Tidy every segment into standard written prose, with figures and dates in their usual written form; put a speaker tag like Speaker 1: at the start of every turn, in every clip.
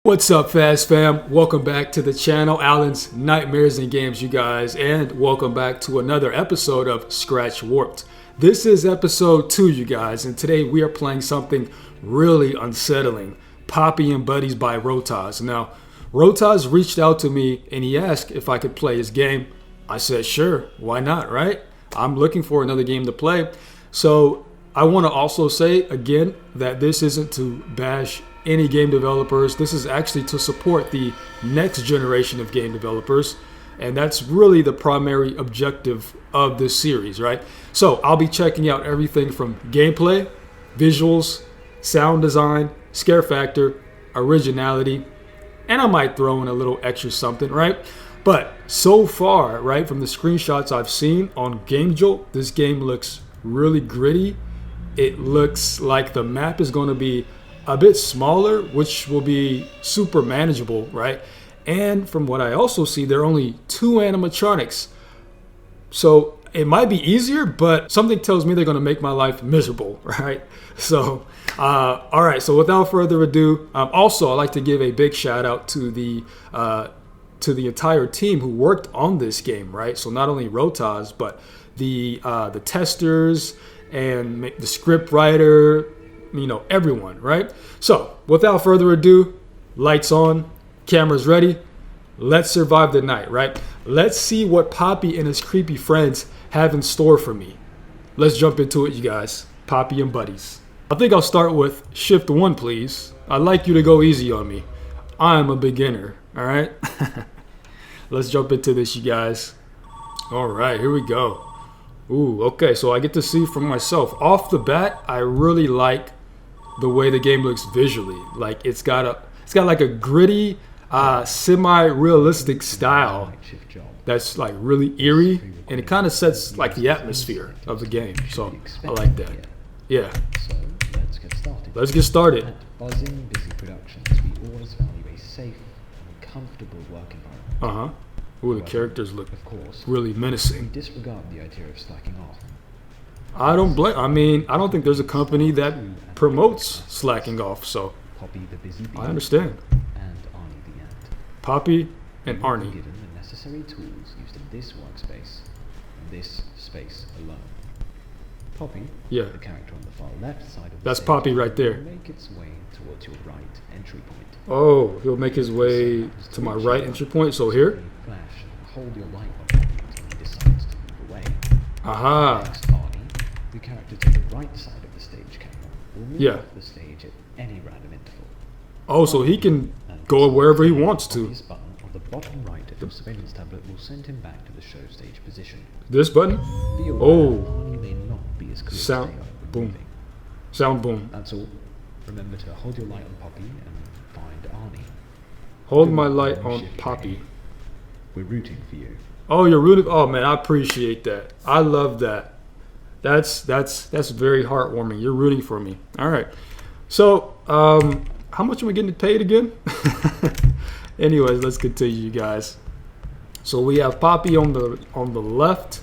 Speaker 1: What's up, Fast Fam? Welcome back to the channel, Alan's Nightmares and Games, you guys, and welcome back to another episode of Scratch Warped. This is episode 2, you guys, and today we are playing something really unsettling, Popee and Buddies by Rotas. Now, Rotas reached out to me and he asked if I could play his game. I said, sure, why not, right? I'm looking for another game to play. So I want to also say again that this isn't to bash any game developers. This is actually to support the next generation of game developers, and that's really the primary objective of this series, right? So I'll be checking out everything from gameplay, visuals, sound design, scare factor, originality, and I might throw in a little extra something, right? But so far, right, from the screenshots I've seen on GameJolt, this game looks really gritty. It looks like the map is going to be a bit smaller, which will be super manageable, right? And from what I also see, there are only 2 animatronics. So it might be easier, but something tells me they're going to make my life miserable, right? So, all right. So without further ado, also I'd like to give a big shout out to the entire team who worked on this game, right? So not only Rotas, but the testers and the script writer, you know, everyone, right? So without further ado, lights on, cameras ready, let's survive the night, right? Let's see what Popee and his creepy friends have in store for me. Let's jump into it, you guys. Popee and Buddies. I think I'll start with shift 1, please. I'd like you to go easy on me. I'm a beginner, all right? Let's jump into this, you guys. All right, here we go. Ooh, okay, so I get to see for myself. Off the bat, I really like the way the game looks visually. Like it's got like a gritty, semi-realistic style that's like really eerie, and it kind of sets like the atmosphere of the game. So I like that. Yeah.
Speaker 2: So let's get started.
Speaker 1: Let's get started.
Speaker 2: At Buzzing Busy Productions, we always value a safe and comfortable work environment.
Speaker 1: Ooh, the characters look,
Speaker 2: of course,
Speaker 1: really menacing.
Speaker 2: we disregard the idea of slacking off.
Speaker 1: I don't think there's a company that promotes slacking off, so
Speaker 2: Popee the busy bee,
Speaker 1: I understand.
Speaker 2: and Arnie the ant.
Speaker 1: Popee and
Speaker 2: You will be
Speaker 1: Arnie.
Speaker 2: given the necessary tools used in this workspace, and this space alone. Popee,
Speaker 1: Yeah.
Speaker 2: the character on the far left side of the
Speaker 1: That's
Speaker 2: stage,
Speaker 1: Popee right there.
Speaker 2: will make its way towards your right entry point.
Speaker 1: Oh, he'll make his way to my right entry point, so here?
Speaker 2: Flash and hold your light on Popee until he decides to move away.
Speaker 1: Aha.
Speaker 2: Next, Arnie, the character to the right side of the stage camera, will move
Speaker 1: Yeah.
Speaker 2: off the stage at any random interval.
Speaker 1: Oh, so he can go wherever he wants to.
Speaker 2: This button on the bottom right of your surveillance tablet will send him back to the show stage position.
Speaker 1: This button?
Speaker 2: Be aware
Speaker 1: Oh.
Speaker 2: Arnie may not be as clear
Speaker 1: Sound
Speaker 2: as they are when
Speaker 1: boom.
Speaker 2: moving.
Speaker 1: Sound boom.
Speaker 2: That's all. Remember to hold your light on Popee and find Arnie.
Speaker 1: Hold my light on Popee.
Speaker 2: We're rooting for you.
Speaker 1: Oh, you're rooting. Oh man, I appreciate that. I love that. That's very heartwarming. You're rooting for me. All right. So, how much am I getting paid again? Anyways, let's continue, you guys. So we have Popee on the left,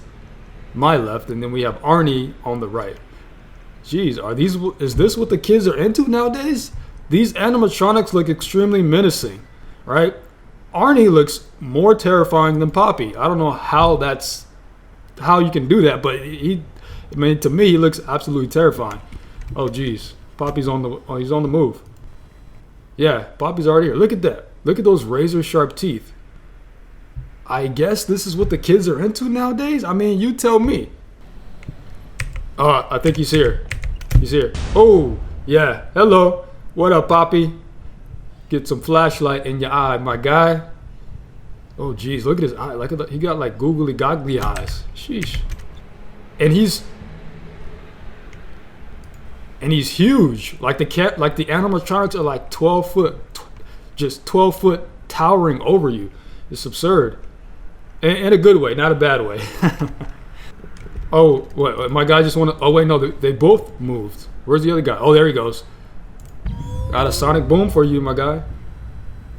Speaker 1: my left, and then we have Arnie on the right. Jeez, is this what the kids are into nowadays? These animatronics look extremely menacing, right? Arnie looks more terrifying than Popee. I don't know how you can do that, but to me, he looks absolutely terrifying. Oh, geez, Popee's he's on the move. Yeah, Popee's already here. Look at that. Look at those razor sharp teeth. I guess this is what the kids are into nowadays. I mean, you tell me. I think he's here. He's here. Oh, yeah. Hello. What up, Popee? Get some flashlight in your eye, my guy. Oh, geez, look at his eye. He got like googly goggly eyes. Sheesh. And he's huge. Like the animatronics are like 12 foot, just 12 foot towering over you. It's absurd. In a good way, not a bad way. Oh, what? My guy just wanted. Oh wait, no, they both moved. Where's the other guy? Oh, there he goes. Got a sonic boom for you, my guy.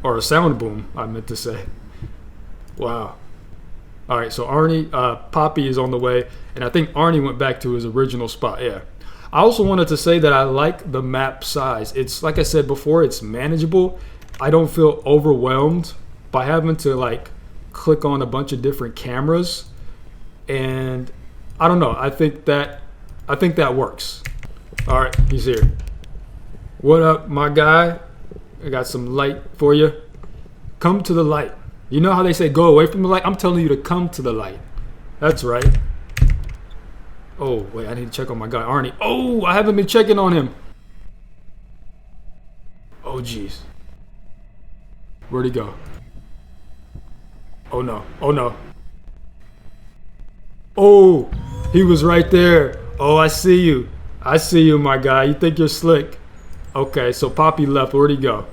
Speaker 1: Or a sound boom, I meant to say. Wow. All right, so Popee is on the way, and I think Arnie went back to his original spot. Yeah. I also wanted to say that I like the map size. It's like I said before, it's manageable, I don't feel overwhelmed by having to like click on a bunch of different cameras. And I don't know. I think that works. All right, he's here. What up, my guy? I got some light for you. Come to the light. You know how they say go away from the light? I'm telling you to come to the light. That's right. Oh, wait, I need to check on my guy, Arnie. Oh, I haven't been checking on him. Oh, jeez. Where'd he go? Oh, no. Oh, no. Oh, he was right there. Oh, I see you. I see you, my guy. You think you're slick. Okay, so Popee left. Where'd he go?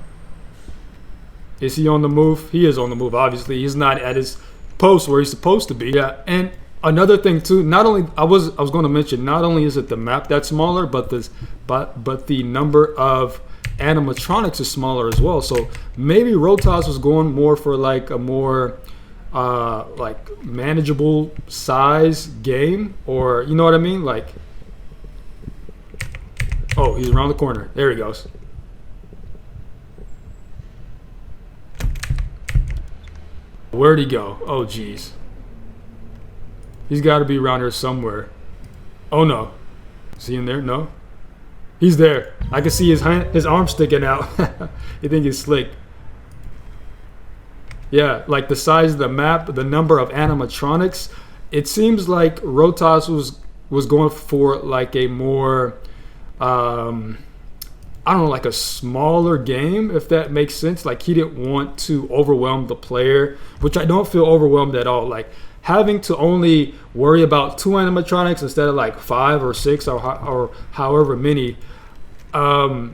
Speaker 1: Is he on the move? He is on the move, obviously. He's not at his post where he's supposed to be. Yeah, and another thing too, not only I was going to mention, not only is it the map that's smaller, but the number of animatronics is smaller as well. So maybe Rotas was going more for like a more like manageable size game, or you know what I mean? Like, oh, he's around the corner. There he goes. Where'd he go? Oh, jeez. He's got to be around here somewhere. Oh, no. Is he in there? No. He's there. I can see his arm sticking out. You think he's slick. Yeah, like the size of the map, the number of animatronics. It seems like Rotas was going for like a more, I don't know, like a smaller game, if that makes sense. Like he didn't want to overwhelm the player, which I don't feel overwhelmed at all. Like having to only worry about 2 animatronics instead of like 5 or 6 or however many, I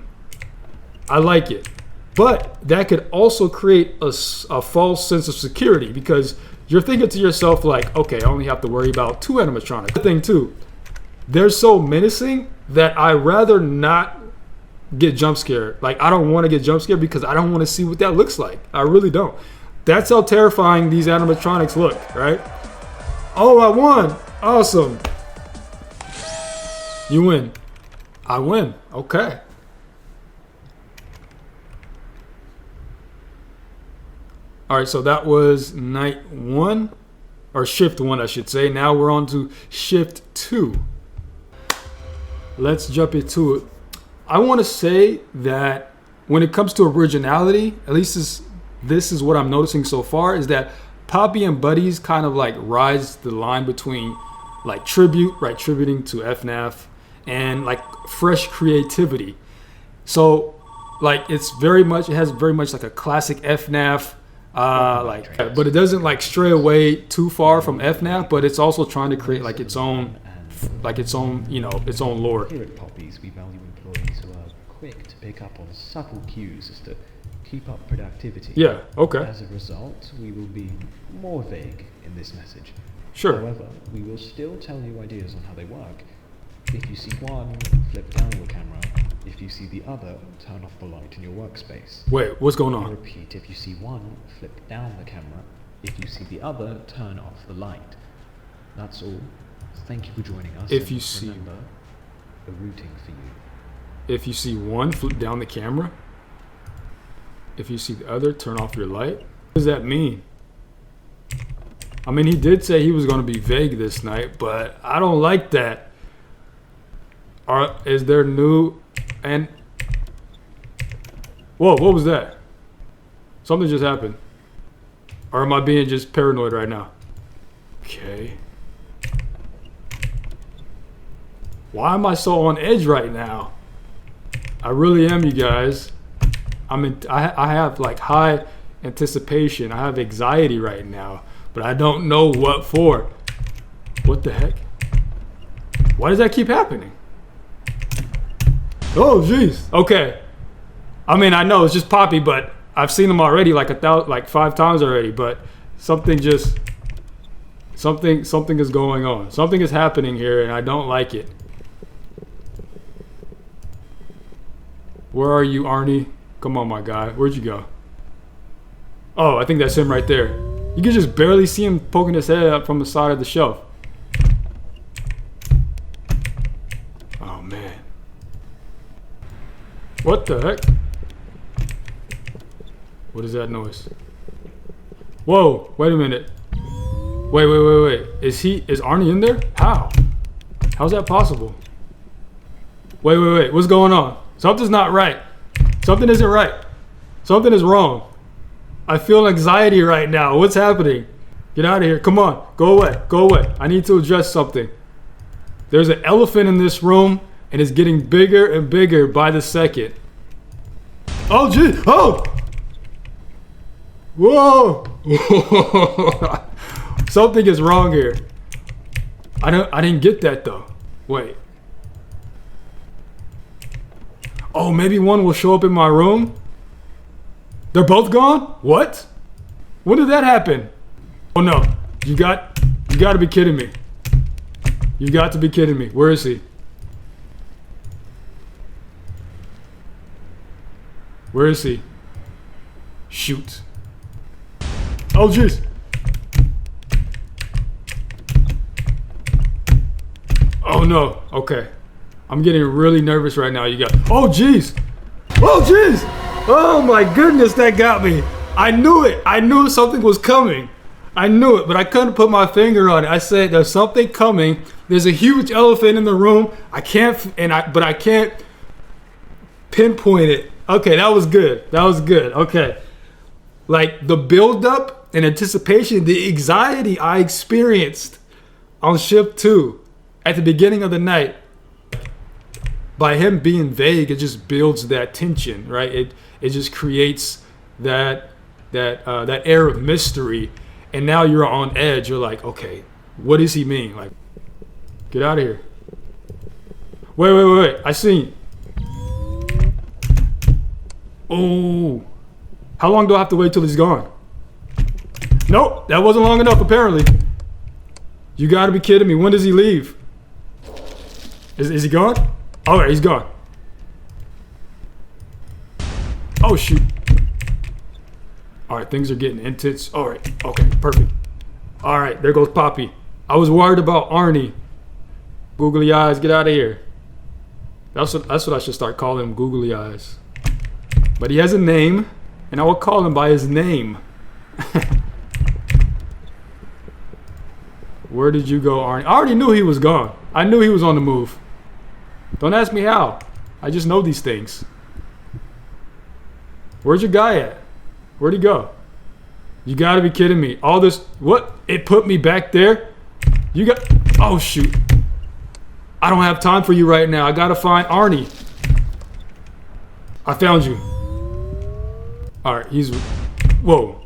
Speaker 1: like it. But that could also create a false sense of security, because you're thinking to yourself like, okay, I only have to worry about 2 animatronics. The thing too, they're so menacing that I rather not get jump scared. Like I don't want to get jump scared because I don't want to see what that looks like. I really don't. That's how terrifying these animatronics look, right? Oh, I won. Awesome. You win. I win. Okay. All right, so that was night 1, or shift 1, I should say. Now we're on to shift 2. Let's jump into it. I want to say that when it comes to originality, at least this is what I'm noticing so far, is that Popee and Buddies kind of like rides the line between like tributing to FNAF, and like fresh creativity. So like it has very much like a classic FNAF, but it doesn't like stray away too far from FNAF, but it's also trying to create like its own lore.
Speaker 2: Here at Popee's, we value employees who are quick to pick up on subtle cues as to keep up productivity.
Speaker 1: Yeah, okay.
Speaker 2: As a result, we will be more vague in this message.
Speaker 1: Sure.
Speaker 2: However, we will still tell you ideas on how they work. If you see one, flip down your camera. If you see the other, turn off the light in your workspace.
Speaker 1: Wait, what's going
Speaker 2: I
Speaker 1: on?
Speaker 2: repeat, if you see one, flip down the camera. If you see the other, turn off the light. That's all. Thank you for joining us.
Speaker 1: If you see,
Speaker 2: remember, we're rooting for you.
Speaker 1: If you see one, flip down the camera. If you see the other, turn off your light. What does that mean? I mean, he did say he was going to be vague this night, but I don't like that. Is there new and... Whoa, what was that? Something just happened. Or am I being just paranoid right now? Okay. Why am I so on edge right now? I really am, you guys. I have like high anticipation. I have anxiety right now, but I don't know what for. What the heck? Why does that keep happening? Oh, jeez. Okay. I mean, I know it's just Popee, but I've seen him already like 5 times already. But something is going on. Something is happening here, and I don't like it. Where are you, Arnie? Come on, my guy. Where'd you go? Oh, I think that's him right there. You can just barely see him poking his head up from the side of the shelf. Oh, man. What the heck? What is that noise? Whoa, wait a minute. Wait. Is Arnie in there? How? How's that possible? Wait. What's going on? Something's not right. Something isn't right. Something is wrong. I feel anxiety right now. What's happening? Get out of here. Come on. Go away. I need to address something. There's an elephant in this room, and it's getting bigger and bigger by the second. Oh, gee. Oh! Whoa! Something is wrong here. I didn't get that though. Wait. Oh, maybe one will show up in my room? They're both gone? What? When did that happen? Oh no. You got to be kidding me. You got to be kidding me. Where is he? Where is he? Shoot. Oh jeez. Oh no. Okay. I'm getting really nervous right now. You got. Oh jeez. Oh jeez. Oh my goodness, that got me. I knew it. I knew something was coming. I knew it, but I couldn't put my finger on it. I said there's something coming. There's a huge elephant in the room. I can't pinpoint it. Okay, that was good. Okay. Like the build-up and anticipation, the anxiety I experienced on shift 2 at the beginning of the night. By him being vague, it just builds that tension, right? It just creates that air of mystery, and now you're on edge. You're like, okay, what does he mean? Like, get out of here. Wait. I seen. Oh, how long do I have to wait till he's gone? Nope, that wasn't long enough apparently. You gotta be kidding me. When does he leave? Is he gone? All right, he's gone. Oh shoot. All right, things are getting intense. All right, okay, perfect. All right, there goes Popee. I was worried about Arnie. Googly eyes, get out of here. That's what I should start calling him, googly eyes. But he has a name, and I will call him by his name. Where did you go, Arnie? I already knew he was gone. I knew he was on the move. Don't ask me how. I just know these things. Where's your guy at? Where'd he go? You gotta be kidding me. All this, what? It put me back there? You got, oh shoot. I don't have time for you right now. I gotta find Arnie. I found you. All right, whoa.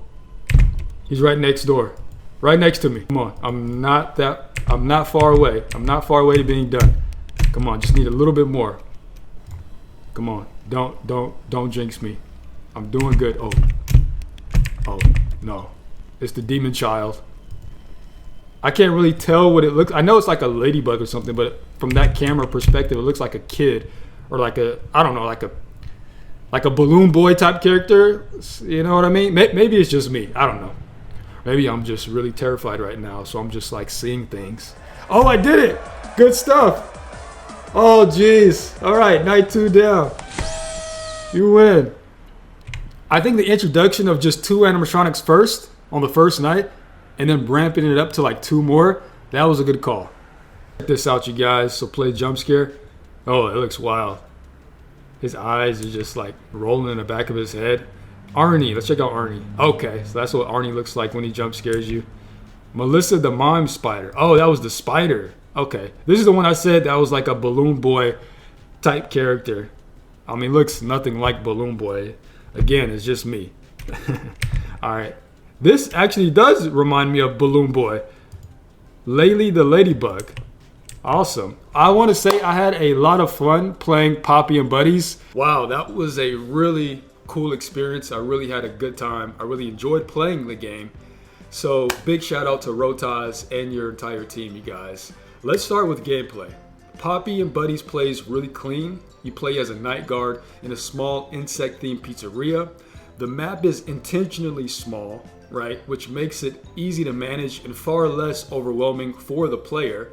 Speaker 1: He's right next door. Right next to me. Come on, I'm not far away. I'm not far away to being done. Come on, just need a little bit more. Come on, don't jinx me. I'm doing good. Oh, no. It's the demon child. I can't really tell what it looks. I know it's like a ladybug or something, but from that camera perspective, it looks like a kid or like a, I don't know, like a balloon boy type character. You know what I mean? Maybe it's just me. I don't know. Maybe I'm just really terrified right now, so I'm just like seeing things. Oh, I did it! Good stuff. Oh, jeez. All right, night 2 down. You win. I think the introduction of just 2 animatronics first on the first night, and then ramping it up to like 2 more, that was a good call. Check this out, you guys. So play jump scare. Oh, it looks wild. His eyes are just like rolling in the back of his head. Arnie, let's check out Arnie. Okay, so that's what Arnie looks like when he jump scares you. Melissa the mime spider. Oh, that was the spider. Okay, this is the one I said that was like a balloon boy type character. I mean, looks nothing like Balloon Boy. Again, it's just me. All right, this actually does remind me of Balloon Boy. Laylee the ladybug. Awesome. I want to say I had a lot of fun playing Popee and Buddies. Wow, that was a really cool experience. I really had a good time. I really enjoyed playing the game. So big shout out to Rotas and your entire team, you guys. Let's start with gameplay. Popee and Buddies plays really clean. You play as a night guard in a small insect-themed pizzeria. The map is intentionally small, right, which makes it easy to manage and far less overwhelming for the player.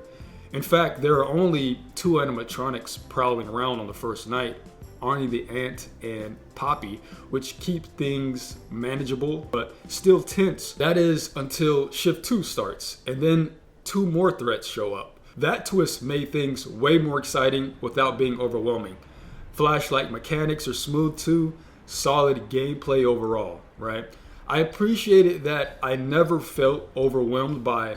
Speaker 1: In fact, there are only 2 animatronics prowling around on the first night, Arnie the Ant and Popee, which keep things manageable but still tense. That is until Shift 2 starts, and then 2 more threats show up. That twist made things way more exciting without being overwhelming. Flashlight mechanics are smooth too, solid gameplay overall, right? I appreciated that I never felt overwhelmed by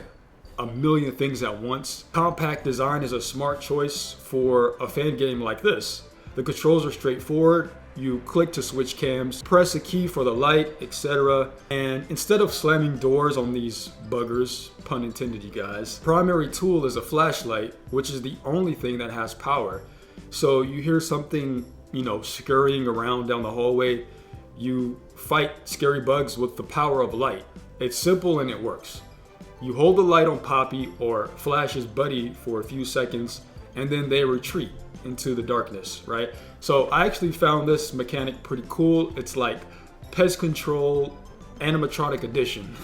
Speaker 1: a million things at once. Compact design is a smart choice for a fan game like this. The controls are straightforward. You click to switch cams, press a key for the light, etc. And instead of slamming doors on these buggers, pun intended you guys, primary tool is a flashlight, which is the only thing that has power. So you hear something, scurrying around down the hallway, you fight scary bugs with the power of light. It's simple and it works. You hold the light on Popee or flash his buddy for a few seconds, and then they retreat into the darkness, right? So I actually found this mechanic pretty cool. It's like pest control animatronic edition.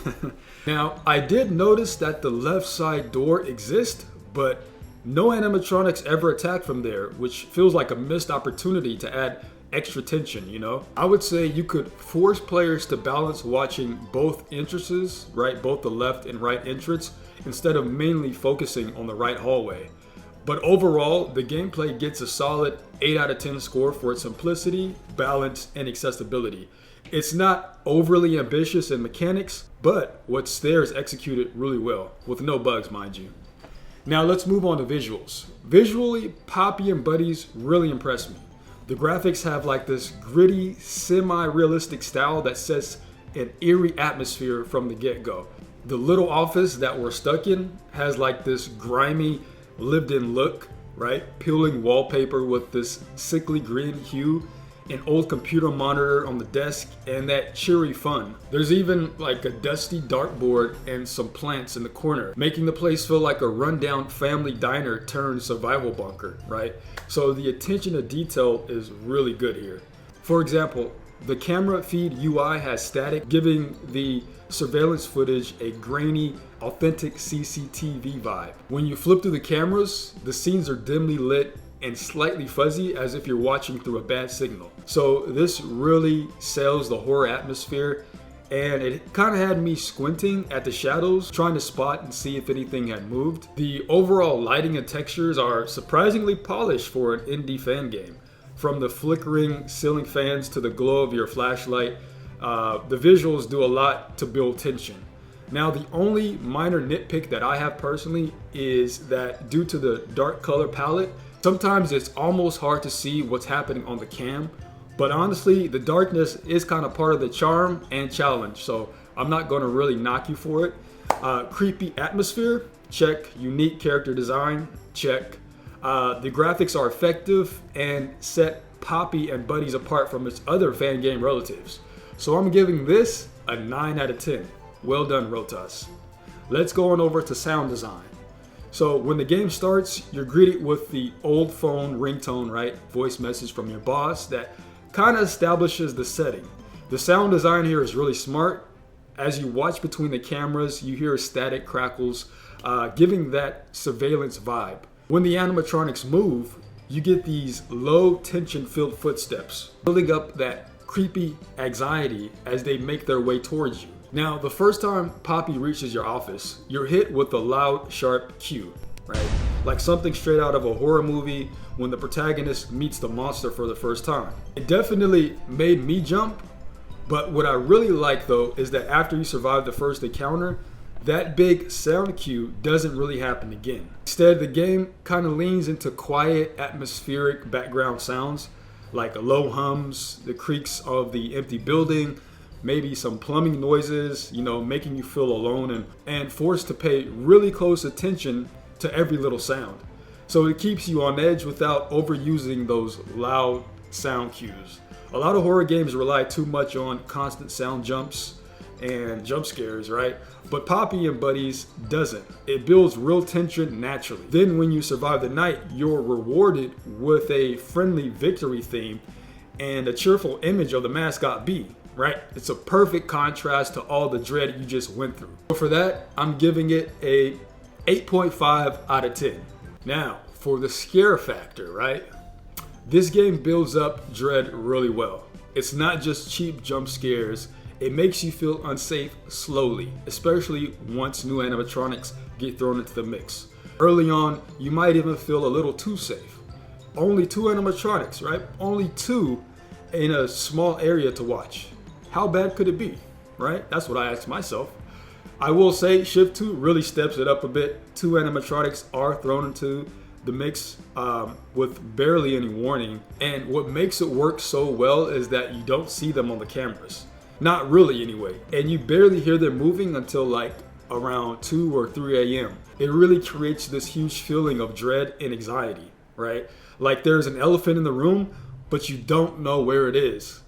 Speaker 1: Now, I did notice that the left side door exists, but no animatronics ever attack from there, which feels like a missed opportunity to add extra tension, I would say you could force players to balance watching both entrances, right? Both the left and right entrance, instead of mainly focusing on the right hallway. But overall, the gameplay gets a solid 8 out of 10 score for its simplicity, balance, and accessibility. It's not overly ambitious in mechanics, but what's there is executed really well, with no bugs, mind you. Now let's move on to visuals. Visually, Popee and Buddies really impressed me. The graphics have like this gritty, semi-realistic style that sets an eerie atmosphere from the get-go. The little office that we're stuck in has like this grimy, lived-in look, right? Peeling wallpaper with this sickly green hue, an old computer monitor on the desk, and that cheery fun. There's even like a dusty dartboard and some plants in the corner, making the place feel like a rundown family diner turned survival bunker, right? So the attention to detail is really good here. For example, the camera feed UI has static, giving the surveillance footage a grainy, authentic CCTV vibe. When you flip through the cameras, the scenes are dimly lit and slightly fuzzy, as if you're watching through a bad signal. So this really sells the horror atmosphere, and it kind of had me squinting at the shadows, trying to spot and see if anything had moved. The overall lighting and textures are surprisingly polished for an indie fan game. From the flickering ceiling fans to the glow of your flashlight, the visuals do a lot to build tension. Now, the only minor nitpick that I have personally is that due to the dark color palette, sometimes it's almost hard to see what's happening on the cam. But honestly, the darkness is kind of part of the charm and challenge, so I'm not going to really knock you for it. Creepy atmosphere, check. Unique character design, check. The graphics are effective and set Popee and Buddies apart from its other fan game relatives. So I'm giving this a 9 out of 10. Well done, Rotas. Let's go on over to sound design. So when the game starts, you're greeted with the old phone ringtone, right? Voice message from your boss that kind of establishes the setting. The sound design here is really smart. As you watch between the cameras, you hear static crackles, giving that surveillance vibe. When the animatronics move, you get these low tension filled footsteps, building up that creepy anxiety as they make their way towards you. Now, the first time Popee reaches your office, you're hit with a loud, sharp cue, right? Like something straight out of a horror movie when the protagonist meets the monster for the first time. It definitely made me jump, but what I really like though is that after you survive the first encounter, that big sound cue doesn't really happen again. Instead, the game kind of leans into quiet, atmospheric background sounds, like low hums, the creaks of the empty building, maybe some plumbing noises, making you feel alone and forced to pay really close attention to every little sound. So it keeps you on edge without overusing those loud sound cues. A lot of horror games rely too much on constant sound jumps and jump scares, right? But Popee and Buddies doesn't. It builds real tension naturally. Then when you survive the night, you're rewarded with a friendly victory theme and a cheerful image of the mascot bee, right? It's a perfect contrast to all the dread you just went through. So for that, I'm giving it a 8.5 out of 10. Now, for the scare factor, right? This game builds up dread really well. It's not just cheap jump scares, it makes you feel unsafe slowly, especially once new animatronics get thrown into the mix. Early on, you might even feel a little too safe. Only 2 animatronics, right? Only 2 in a small area to watch. How bad could it be, right? That's what I asked myself. I will say Shift 2 really steps it up a bit. 2 animatronics are thrown into the mix with barely any warning. And what makes it work so well is that you don't see them on the cameras. Not really anyway. And you barely hear them moving until like around 2 or 3 a.m. It really creates this huge feeling of dread and anxiety, right? Like there's an elephant in the room, but you don't know where it is.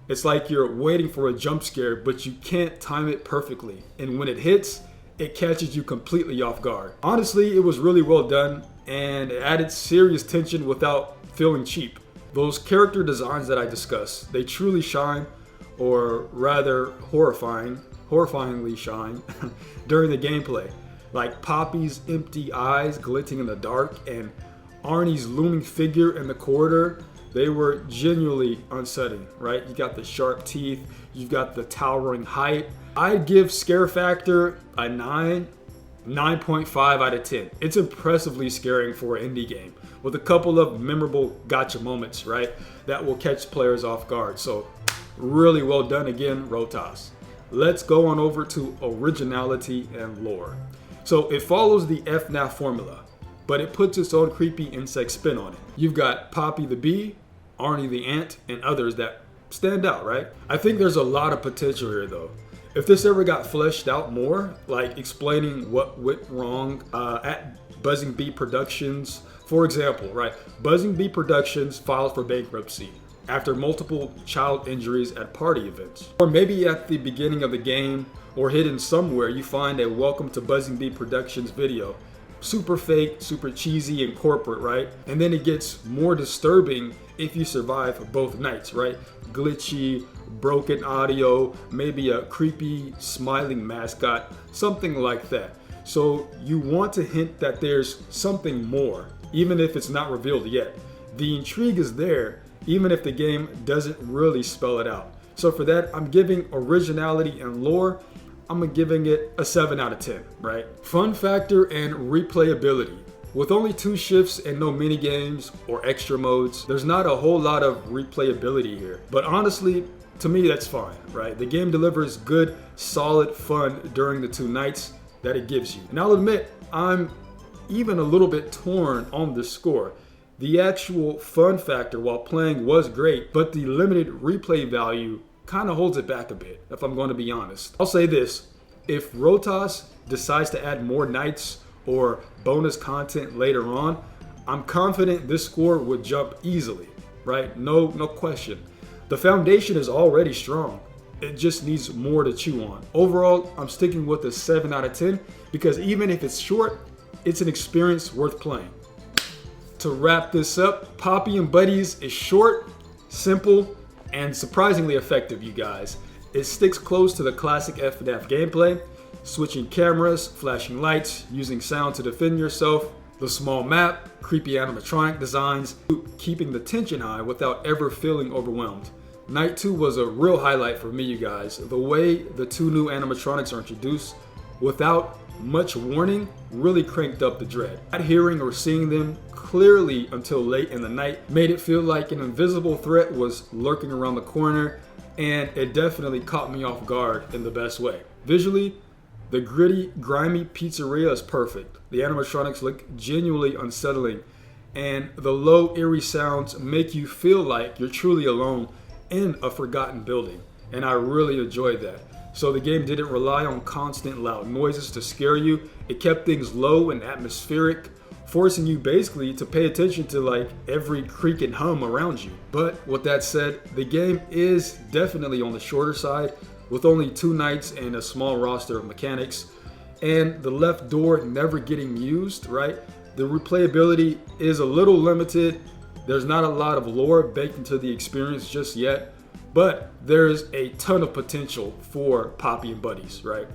Speaker 1: It's like you're waiting for a jump scare, but you can't time it perfectly. And when it hits, it catches you completely off guard. Honestly, it was really well done and it added serious tension without feeling cheap. Those character designs that I discussed, they truly shine, or rather horrifyingly shine during the gameplay. Like Poppy's empty eyes glinting in the dark and Arnie's looming figure in the corridor. They were genuinely unsettling, right? You got the sharp teeth, you've got the towering height. I'd give scare factor a 9.5 out of 10. It's impressively scaring for an indie game with a couple of memorable gotcha moments, right? That will catch players off guard. So really well done again, Rotas. Let's go on over to originality and lore. So it follows the FNAF formula, but it puts its own creepy insect spin on it. You've got Poppy the bee, Arnie the ant, and others that stand out, right? I think there's a lot of potential here though. If this ever got fleshed out more, like explaining what went wrong at Buzzing Bee Productions, for example, right? Buzzing Bee Productions filed for bankruptcy after multiple child injuries at party events. Or maybe at the beginning of the game or hidden somewhere, you find a Welcome to Buzzing Bee Productions video. Super fake, super cheesy and corporate, right? And then it gets more disturbing if you survive both nights, right? Glitchy, broken audio, maybe a creepy smiling mascot, something like that. So you want to hint that there's something more, even if it's not revealed yet. The intrigue is there, even if the game doesn't really spell it out. So for that, I'm giving originality and lore, I'm giving it a 7 out of 10, right? Fun factor and replayability. With only 2 shifts and no mini games or extra modes, there's not a whole lot of replayability here. But honestly, to me, that's fine, right? The game delivers good, solid fun during the 2 nights that it gives you. And I'll admit, I'm even a little bit torn on the score. The actual fun factor while playing was great, but the limited replay value kind of holds it back a bit, if I'm going to be honest. I'll say this, if Rotas decides to add more nights or bonus content later on, I'm confident this score would jump easily, right? No question. The foundation is already strong. It just needs more to chew on. Overall, I'm sticking with a 7 out of 10 because even if it's short, it's an experience worth playing. To wrap this up, Popee and Buddies is short, simple, and surprisingly effective, you guys. It sticks close to the classic FNAF gameplay, switching cameras, flashing lights, using sound to defend yourself, the small map, creepy animatronic designs, keeping the tension high without ever feeling overwhelmed. Night 2 was a real highlight for me, you guys. The way the 2 new animatronics are introduced without much warning really cranked up the dread. Not hearing or seeing them clearly until late in the night made it feel like an invisible threat was lurking around the corner, and it definitely caught me off guard in the best way. Visually, the gritty, grimy pizzeria is perfect. The animatronics look genuinely unsettling, and the low, eerie sounds make you feel like you're truly alone in a forgotten building, and I really enjoyed that. So the game didn't rely on constant loud noises to scare you. It kept things low and atmospheric, forcing you basically to pay attention to like every creak and hum around you. But with that said, the game is definitely on the shorter side with only 2 nights and a small roster of mechanics, and the left door never getting used, right? The replayability is a little limited. There's not a lot of lore baked into the experience just yet, but there's a ton of potential for Popee and Buddies, right?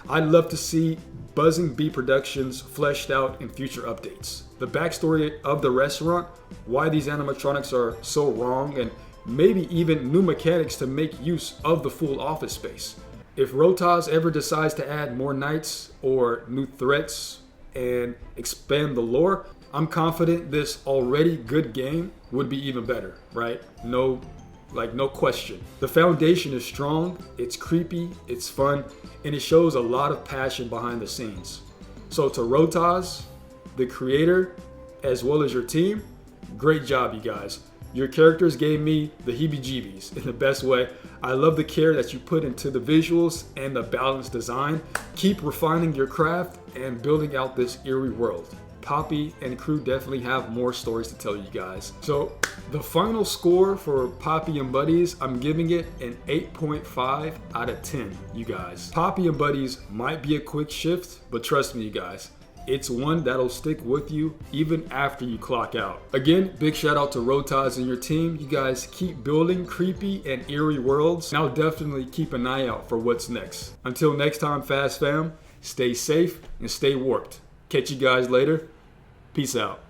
Speaker 1: I'd love to see Buzzing Bee Productions fleshed out in future updates. The backstory of the restaurant, why these animatronics are so wrong, and maybe even new mechanics to make use of the full office space. If Rotas ever decides to add more nights or new threats and expand the lore, I'm confident this already good game would be even better, right? No question. The foundation is strong, it's creepy, it's fun, and it shows a lot of passion behind the scenes. So to Rotas, the creator, as well as your team, great job, you guys. Your characters gave me the heebie-jeebies in the best way. I love the care that you put into the visuals and the balanced design. Keep refining your craft and building out this eerie world. Popee and crew definitely have more stories to tell you guys. So the final score for Popee and Buddies, I'm giving it an 8.5 out of 10, you guys. Popee and Buddies might be a quick shift, but trust me, you guys, it's one that'll stick with you even after you clock out. Again, big shout out to Rotas and your team. You guys keep building creepy and eerie worlds, and I'll definitely keep an eye out for what's next. Until next time, Fast Fam, stay safe and stay warped. Catch you guys later. Peace out.